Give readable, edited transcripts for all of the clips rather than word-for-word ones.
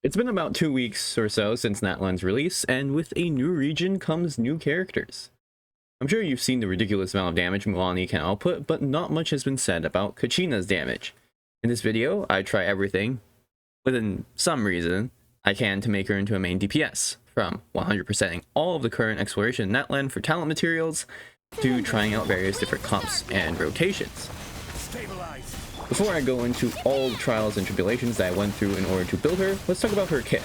It's been about 2 weeks or so since Natlan's release, and with a new region comes new characters. I'm sure you've seen the ridiculous amount of damage Milani can output, but not much has been said about Kachina's damage. In this video, I try everything, within some reason, I can to make her into a main DPS, from 100%ing all of the current exploration in Natlan for talent materials, to trying out various different comps and rotations. Before I go into all the trials and tribulations that I went through in order to build her, let's talk about her kit.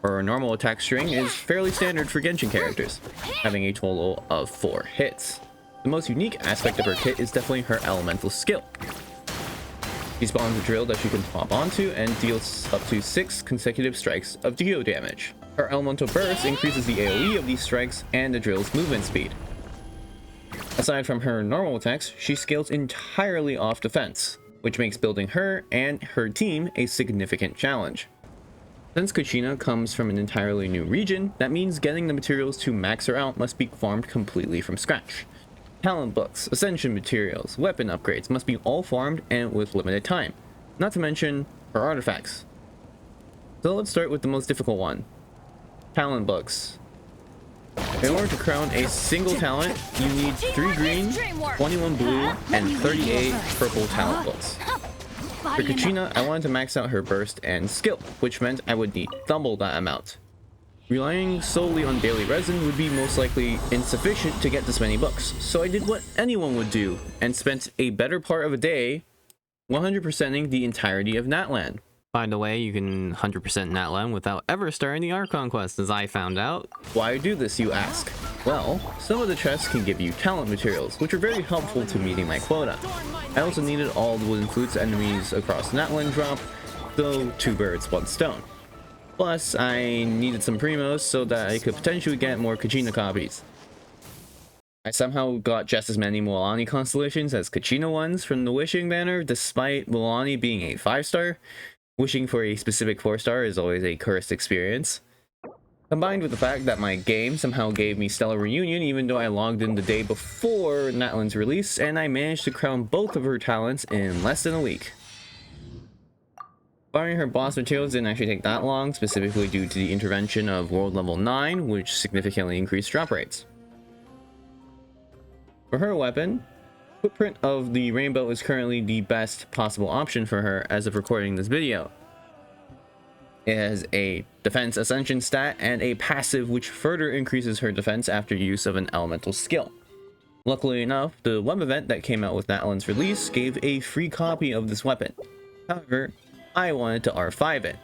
Her normal attack string is fairly standard for Genshin characters, having a total of 4 hits. The most unique aspect of her kit is definitely her elemental skill. She spawns a drill that she can hop onto and deals up to 6 consecutive strikes of Dio damage. Her elemental burst increases the AoE of these strikes and the drill's movement speed. Aside from her normal attacks, she scales entirely off defense, which makes building her and her team a significant challenge. Since Kachina comes from an entirely new region, that means getting the materials to max her out must be farmed completely from scratch. Talent books, ascension materials, weapon upgrades must be all farmed and with limited time, not to mention her artifacts. So let's start with the most difficult one, talent books. In order to crown a single talent, you need 3 green, 21 blue, and 38 purple talent books. For Kachina, I wanted to max out her burst and skill, which meant I would need double that amount. Relying solely on daily resin would be most likely insufficient to get this many books, so I did what anyone would do, and spent a better part of a day 100%ing the entirety of Natlan. By the way, you can 100% Natlan without ever starting the Archon quest, as I found out. Why do this, you ask? Well, some of the chests can give you talent materials, which are very helpful to meeting my quota. I also needed all the wooden flutes enemies across Natlan drop, though 2 birds, 1 stone. Plus, I needed some primos so that I could potentially get more Kachina copies. I somehow got just as many Milani constellations as Kachina ones from the wishing banner, despite Milani being a 5-star. Wishing for a specific 4-star is always a cursed experience. Combined with the fact that my game somehow gave me Stellar Reunion even though I logged in the day before Natlan's release, and I managed to crown both of her talents in less than a week. Farming her boss materials didn't actually take that long, specifically due to the intervention of world level 9, which significantly increased drop rates. For her weapon, Footprint of the Rainbow is currently the best possible option for her as of recording this video. It has a defense ascension stat and a passive which further increases her defense after use of an elemental skill. Luckily enough, the web event that came out with Natlan's release gave a free copy of this weapon. However, I wanted to R5 it,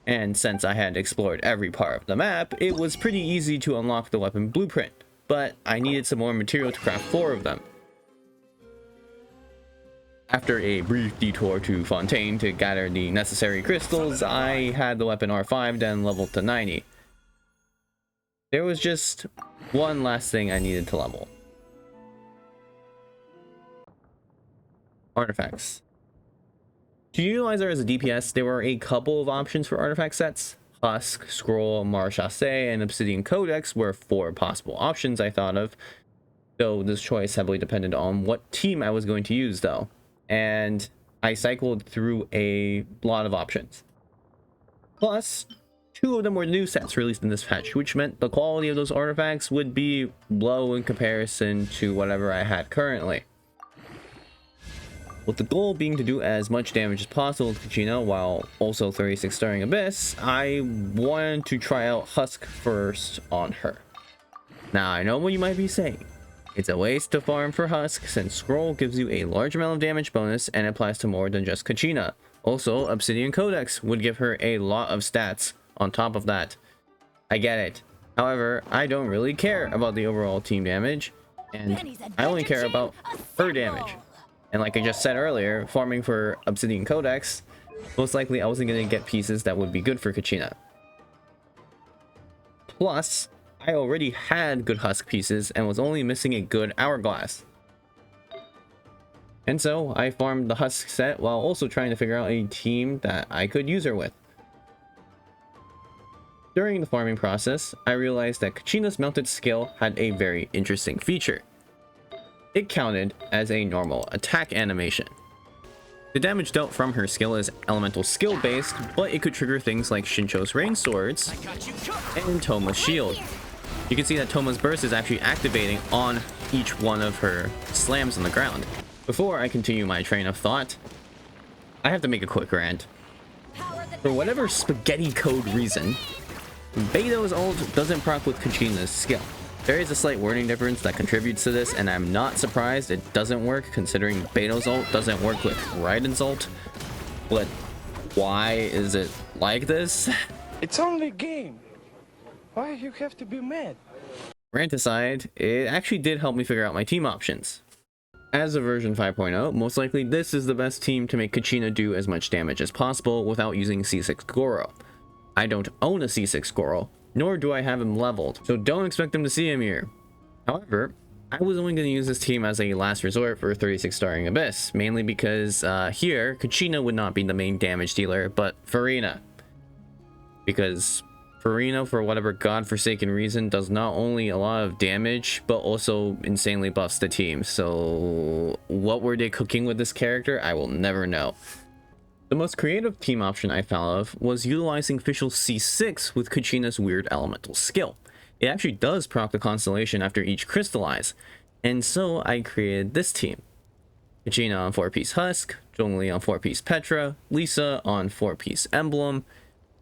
and since I had explored every part of the map, it was pretty easy to unlock the weapon blueprint, but I needed some more material to craft 4 of them. After a brief detour to Fontaine to gather the necessary crystals, I had the weapon R5 then leveled to 90. There was just one last thing I needed to level. Artifacts. To utilize her as a DPS, there were a couple of options for artifact sets. Husk, Scroll, Marchasse, and Obsidian Codex were 4 possible options I thought of, though this choice heavily depended on what team I was going to use though. And I cycled through a lot of options. Plus, 2 of them were new sets released in this patch, which meant the quality of those artifacts would be low in comparison to whatever I had currently. With the goal being to do as much damage as possible with Kachina while also 36 starring Abyss, I wanted to try out Husk first on her. Now I know what you might be saying. It's a waste to farm for Husk since Scroll gives you a large amount of damage bonus and applies to more than just Kachina. Also, Obsidian Codex would give her a lot of stats on top of that. I get it. However, I don't really care about the overall team damage, and I only care about her damage. And like I just said earlier, farming for Obsidian Codex, most likely I wasn't going to get pieces that would be good for Kachina. Plus, I already had good Husk pieces and was only missing a good Hourglass. And so I farmed the Husk set while also trying to figure out a team that I could use her with. During the farming process, I realized that Kachina's mounted skill had a very interesting feature. It counted as a normal attack animation. The damage dealt from her skill is elemental skill based, but it could trigger things like Shincho's rain swords and Toma's shield. You can see that Toma's burst is actually activating on each one of her slams on the ground. Before I continue my train of thought, I have to make a quick rant. For whatever spaghetti code reason, Beto's ult doesn't proc with Kachina's skill. There is a slight wording difference that contributes to this, and I'm not surprised it doesn't work considering Beto's ult doesn't work with Raiden's ult. But why is it like this? It's only a game. Why you have to be mad? Rant aside, it actually did help me figure out my team options. As of version 5.0, most likely this is the best team to make Kachina do as much damage as possible without using C6 Goro. I don't own a C6 Goro, nor do I have him leveled, so don't expect him to see him here. However, I was only going to use this team as a last resort for 36 starring Abyss, mainly because here, Kachina would not be the main damage dealer, but Farina. Because Farina, for whatever godforsaken reason, does not only a lot of damage, but also insanely buffs the team. So what were they cooking with this character? I will never know. The most creative team option I found of was utilizing Fischl C6 with Kachina's weird elemental skill. It actually does proc the constellation after each crystallize, and so I created this team. Kachina on 4-piece Husk, Zhongli on 4-piece Petra, Lisa on 4-piece Emblem,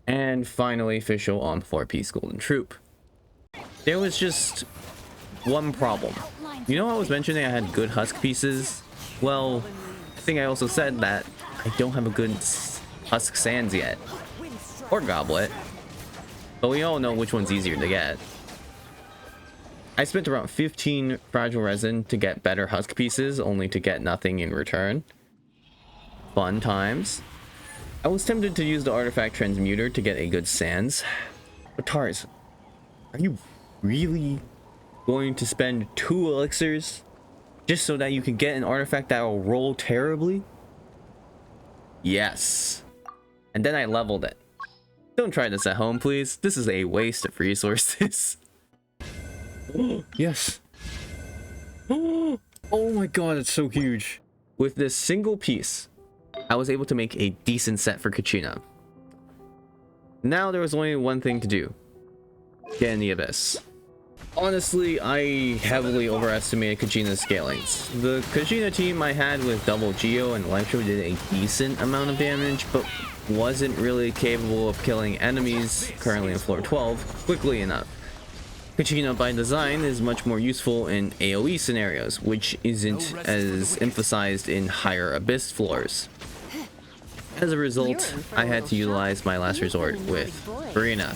and finally Fischl on 4-piece Golden Troop. There was just one problem. You know I was mentioning I had good Husk pieces? Well, I think I also said that I don't have a good Husk Sands yet. Or Goblet. But we all know which one's easier to get. I spent around 15 Fragile Resin to get better Husk pieces, only to get nothing in return. Fun times. I was tempted to use the Artifact Transmuter to get a good Sands. But Tars, are you really going to spend 2 elixirs just so that you can get an artifact that will roll terribly? Yes. And then I leveled it. Don't try this at home, please. This is a waste of resources. Yes. Oh my god, it's so huge. With this single piece, I was able to make a decent set for Kachina. Now there was only one thing to do. Get in the Abyss. Honestly, I heavily overestimated Kachina's scalings. The Kachina team I had with double Geo and Electro did a decent amount of damage, but wasn't really capable of killing enemies currently on floor 12 quickly enough. Kachina by design is much more useful in AoE scenarios, which isn't as emphasized in higher Abyss floors. As a result, I had to utilize my last resort with Farina.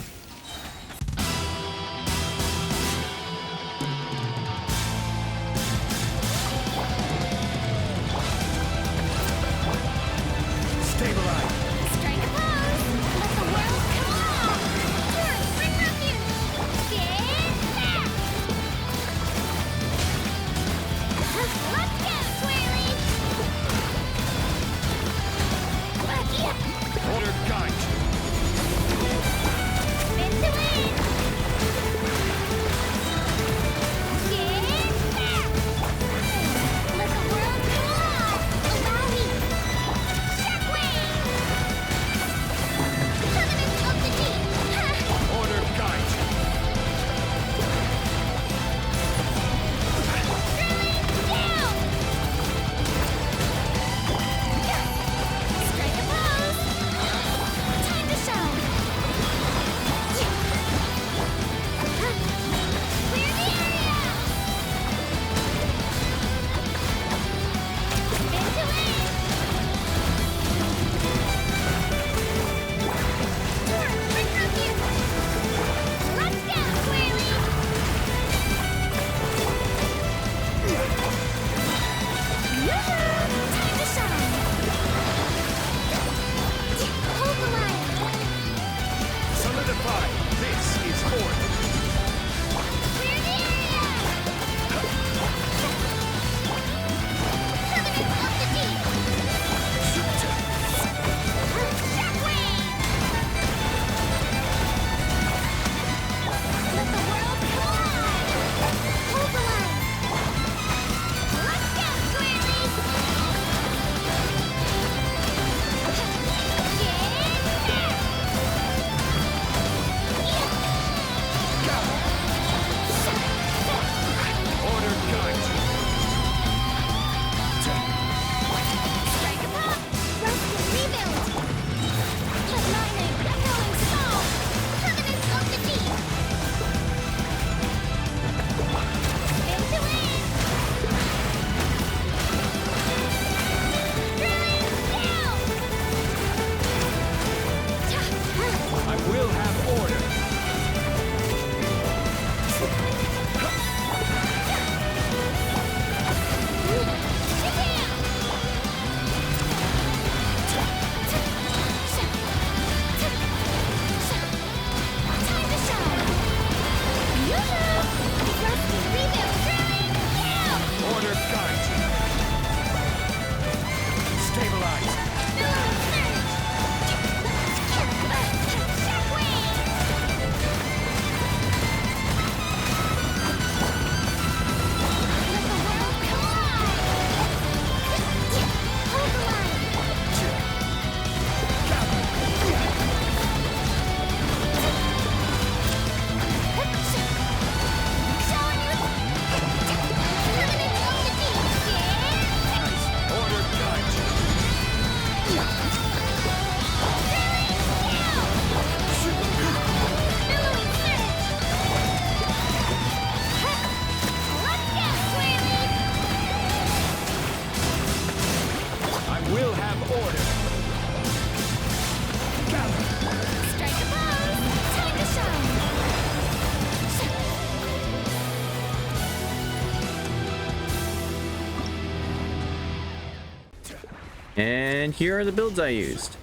And here are the builds I used.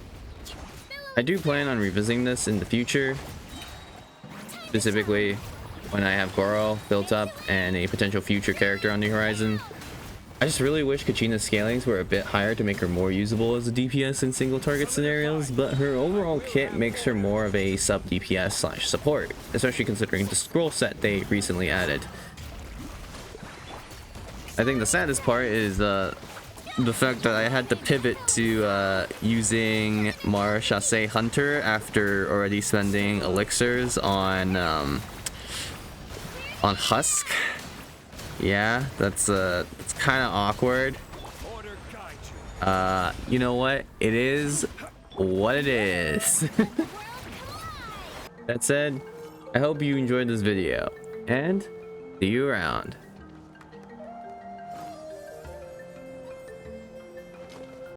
I do plan on revisiting this in the future, specifically when I have Goro built up and a potential future character on the horizon. I just really wish Kachina's scalings were a bit higher to make her more usable as a DPS in single target scenarios, but her overall kit makes her more of a sub DPS slash support, especially considering the scroll set they recently added. I think the saddest part is the fact that I had to pivot to using Mara Chassé Hunter after already spending elixirs on Husk. Yeah, that's kind of awkward. You know what? It is what it is. That said, I hope you enjoyed this video, and see you around.